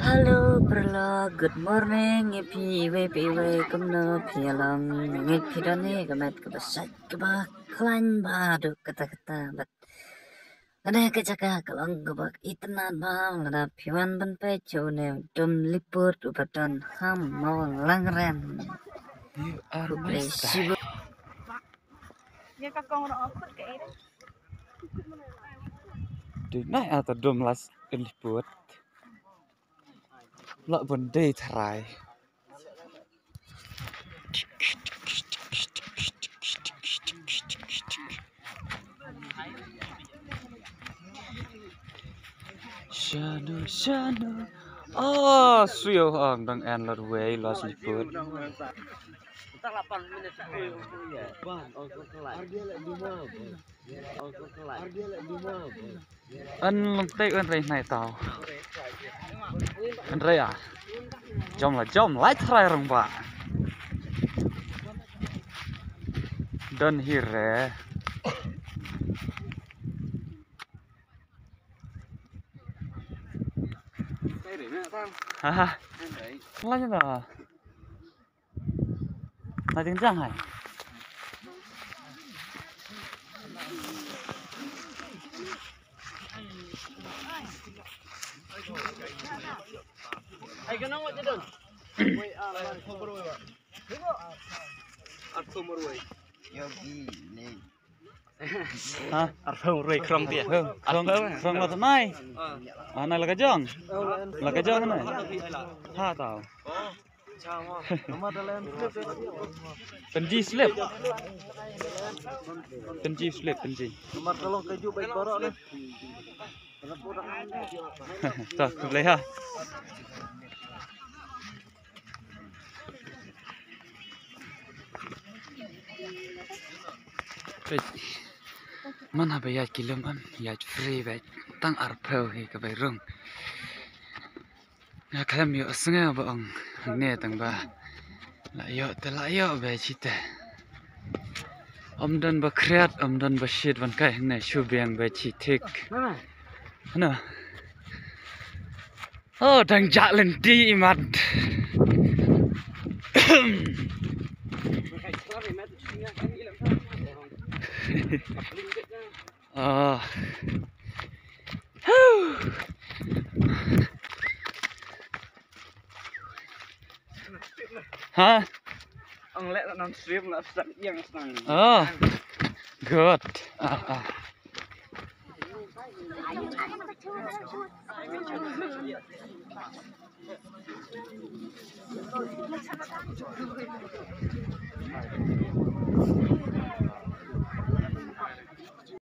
Halo perla, good morning, ipi kumno pialam, ngit pidane kamet kabasat kabak klan badu kata bat. Ada kecaka kalang kabak itanan bang lada piwan ban pecho ne dum lipur ubatan ham mau langren. You are my Kuple star. sibu. Dia kakong roh apa ke ini? Di naik atau dom las liput. Lak bende terai. Shano. Oh, suyo ang dang en lar way las liput. Tak 8 minit Bang, ongkos kelak. Dia lek dima apa? Ongkos kelak. Dia lek dima apa? An long tay an rei nai tao. An rei à? Jom lại terai rong ba. Dan hire. Đây để mẹ tao. Haha. Đấy. Lagi dah. Nak tinggal hai. Ay, ganun mo dyan. Wait, kumuro ba? At kumuro ba? Yogi, ne. Ha? Arfong Roy Krong dia. Krong lah tunai. Ana laga jong. Laga jong na. Ha tao. Penji slip. Penji. Nomor tolong keju baik borok nih. Tak, boleh ha. Mana bayar kiloman, ya free bayar tang arpel hi ke bayar rong. Ya kalam yo sengai baong ne tang ba. La yo bayar cita. Dan ba kreat dan ba shit van kai ne shubiang bayar citik. Ano? Oh, dang jalan di imat. Oh. Hah? Ang lek nang strip nak sak yang sang. Oh. Good. Ah.